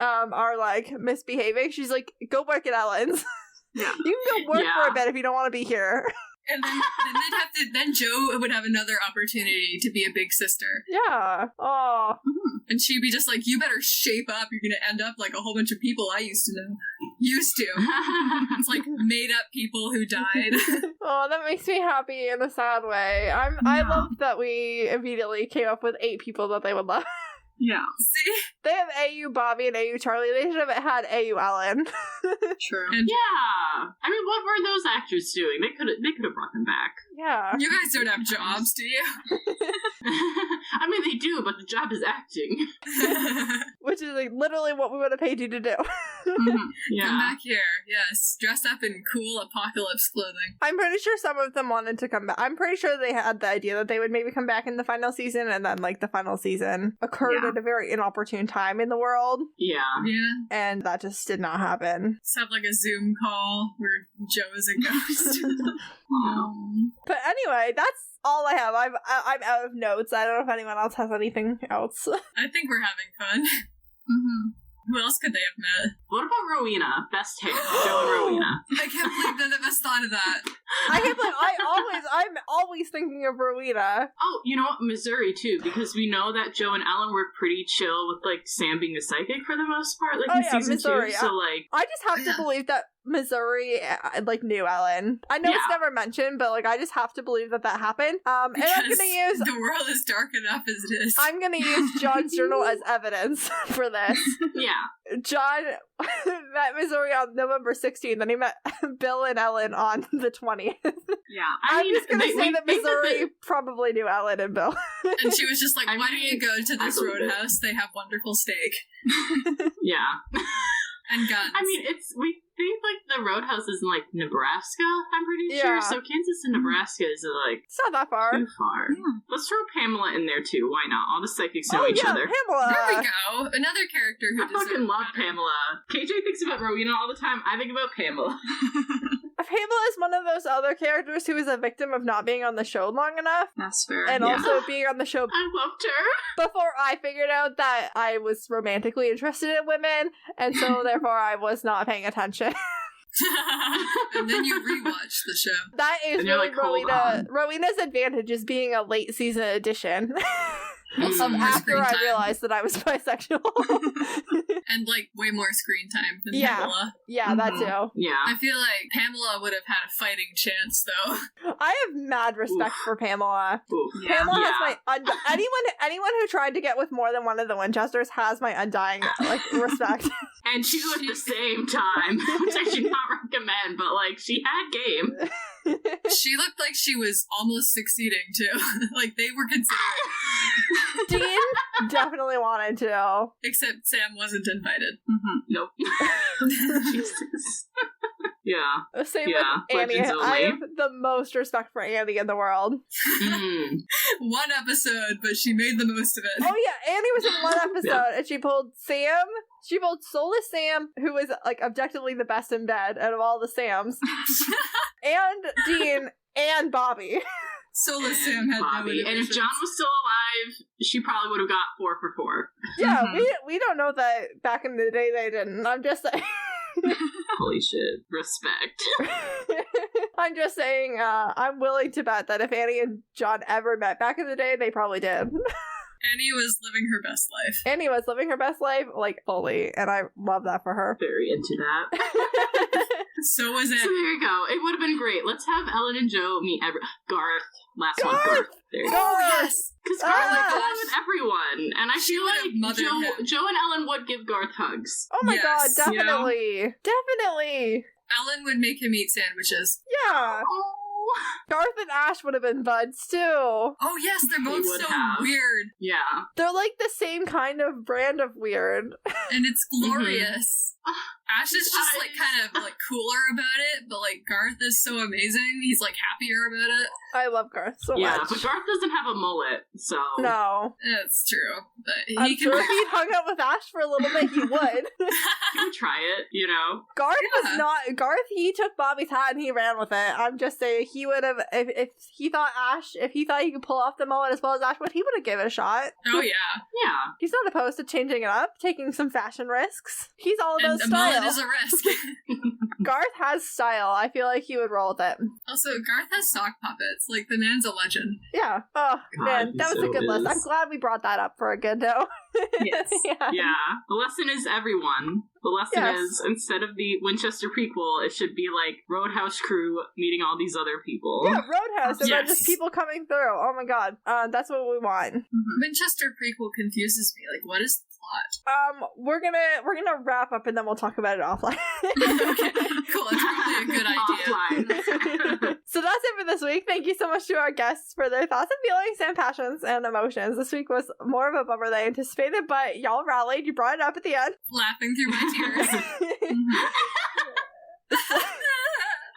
are like misbehaving, she's like, go work at Ellen's. Yeah. You can go work for a bit if you don't want to be here. And then Jo would have another opportunity to be a big sister. Yeah. Oh. And she'd be just like, you better shape up. You're going to end up like a whole bunch of people I used to know. It's like made up people who died. Oh, that makes me happy in a sad way. I love that we immediately came up with 8 people that they would love. Yeah. See? They have AU Bobby and AU Charlie. They should have had AU Ellen. True. Yeah. I mean, what were those actors doing? They could have brought them back. Yeah. You guys don't have jobs, do you? I mean, they do, but the job is acting. Which is like literally what we would have paid you to do. Yeah. Come back here. Yes. Dressed up in cool apocalypse clothing. I'm pretty sure some of them wanted to come back. I'm pretty sure they had the idea that they would maybe come back in the final season, and then like the final season occurred at a very inopportune time in the world. Yeah. Yeah. And that just did not happen. Let's have like a Zoom call where Jo is a ghost. But anyway, that's all I have. I'm out of notes. I don't know if anyone else has anything else. I think we're having fun. Who else could they have met? What about Rowena? Best hair. Jo and Rowena. I can't believe none of us thought of that. I'm always thinking of Rowena. Oh, you know what? Missouri, too, because we know that Jo and Ellen were pretty chill with, like, Sam being the psychic for the most part, like, in season Missouri, 2, so, like... I just have to believe that Missouri, like, knew Ellen. I know it's never mentioned, but, like, I just have to believe that happened. And because I'm gonna use... the world is dark enough as it is. I'm gonna use John's journal as evidence for this. Yeah. John met Missouri on November 16th, and he met Bill and Ellen on the 20th. Yeah. I'm just gonna say that Missouri probably knew Ellen and Bill. And she was just like, why don't you go to this Roadhouse? They have wonderful steak. Yeah. And guns. I mean, we think, like, the Roadhouse is in, like, Nebraska, I'm pretty sure. So Kansas and Nebraska is, like... It's not that far. Too far. Yeah. Let's throw Pamela in there, too. Why not? All the psychics know each other. Pamela! There we go. Another character who I fucking love Pamela. KJ thinks about Rowena all the time. I think about Pamela. Pamela is one of those other characters who is a victim of not being on the show long enough. That's fair. And also being on the show I loved her. Before I figured out that I was romantically interested in women, and so therefore I was not paying attention. And then you rewatch the show. That is really like, Rowena's advantage is being a late season addition. After I realized that I was bisexual. And like way more screen time than Pamela. Yeah, that too. Yeah. I feel like Pamela would have had a fighting chance though. I have mad respect for Pamela. Yeah. Pamela has my anyone who tried to get with more than one of the Winchesters has my undying respect. And two at the same time, which I should not recommend, but like she had game. She looked like she was almost succeeding too. Like they were considering. Dean definitely wanted to. Except Sam wasn't invited. Nope. Jesus. Yeah. Same with Annie. I have the most respect for Annie in the world. One episode, but she made the most of it. Oh yeah, Annie was in one episode, and she pulled Sam. She pulled soulless Sam, who was like objectively the best in bed out of all the Sams, and Dean and Bobby. Soulless Sam had Bobby. no and if John was still alive, she probably would have got 4 for 4. Yeah, we don't know that back in the day they didn't. I'm just saying. Holy shit. Respect. I'm just saying, I'm willing to bet that if Annie and John ever met back in the day, they probably did. Annie was living her best life. Annie was living her best life, like, fully, and I love that for her. Very into that. So was it. So there you go. It would have been great. Let's have Ellen and Jo meet Garth. Last one. Garth. There you go. Yes. Because Garth is along with everyone. And I feel like Jo and Ellen would give Garth hugs. Oh my god, definitely. You know? Definitely. Ellen would make him eat sandwiches. Yeah. Oh. Garth and Ash would have been buds too. Oh yes, they're both so weird. Yeah. They're like the same kind of brand of weird. And it's glorious. Ash is just like kind of like cooler about it, but like Garth is so amazing. He's like happier about it. I love Garth so much. Yeah, but Garth doesn't have a mullet, so no. That's true. But I'm sure if he'd hung out with Ash for a little bit, he would. He would try it, you know? Garth was not. Garth, he took Bobby's hat and he ran with it. I'm just saying, he would have, if he thought he could pull off the mullet as well as Ash would, he would have given it a shot. Oh, yeah. Yeah. He's not opposed to changing it up, taking some fashion risks. He's all about And a style. mullet is a risk. Garth has style. I feel like he would roll with it. Also, Garth has sock puppets. Like, the man's a legend. Yeah. Oh, God, man, that was so a good list. is. I'm glad we brought that up for a good note. Yes. Yeah. The lesson is everyone. The lesson Yes. is, instead of the Winchester prequel, it should be like Roadhouse crew meeting all these other people. Yeah, Roadhouse, and then Yes. just people coming through. Oh my god. That's what we want. Winchester prequel confuses me. Like, what is the plot? We're gonna wrap up and then we'll talk about it offline. Okay, cool. It's probably a good idea. Offline. So that's it for this week. Thank you so much to our guests for their thoughts and feelings and passions and emotions. This week was more of a bummer than I anticipated, but y'all rallied. You brought it up at the end. Laughing through my tears.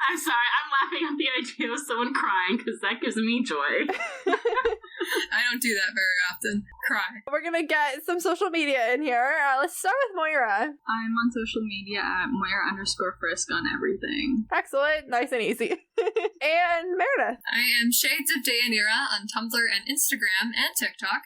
I'm sorry, I'm laughing at the idea of someone crying because that gives me joy. I don't do that very often. Cry. We're gonna get some social media in here. Let's start with Moira. I'm on social media at Moira_Frisk on everything. Excellent. Nice and easy. And Meredith. I am Shades of Deyanira on Tumblr and Instagram and TikTok.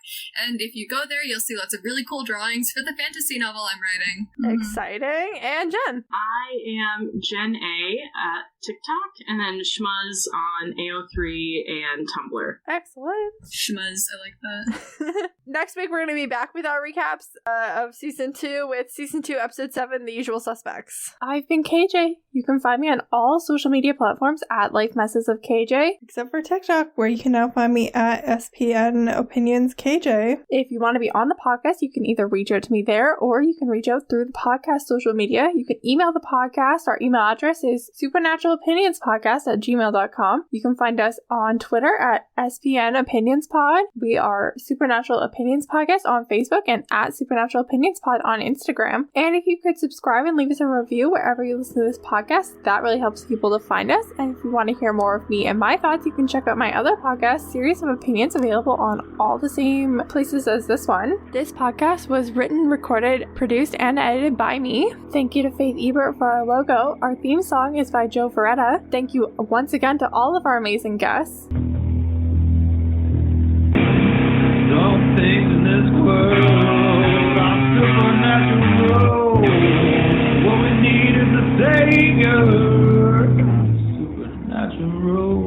And if you go there, you'll see lots of really cool drawings for the fantasy novel I'm writing. Exciting. And Jenn. I am Jenn A at TikTok, and then Schmuzz on AO3 and Tumblr. Excellent. Schmuzz, I like that. Next week, we're going to be back with our recaps of Season 2 with Season 2, Episode 7, The Usual Suspects. I've been KJ. You can find me on all social media platforms at Life Messes of KJ. Except for TikTok, where you can now find me at SPN Opinions KJ. If you want to be on the podcast, you can either reach out to me there or you can reach out through the podcast social media. You can email the podcast. Our email address is supernaturalopinionspodcast@gmail.com. You can find us on Twitter at SPN Opinions Pod. We are Supernatural Opinions Podcast on Facebook and at Supernatural Opinions Pod on Instagram. And if you could subscribe and leave us a review wherever you listen to this podcast, that really helps people to find us. And if you want to hear more of me and my thoughts, you can check out my other podcast, Series of Opinions, available on all the same places as this one. This podcast was written, recorded, produced, and edited by me. Thank you to Faith Ebert for our logo. Our theme song is by Joe Veretta. Thank you once again to all of our amazing guests. Some things in this world are supernatural. What we need is a savior. Supernatural.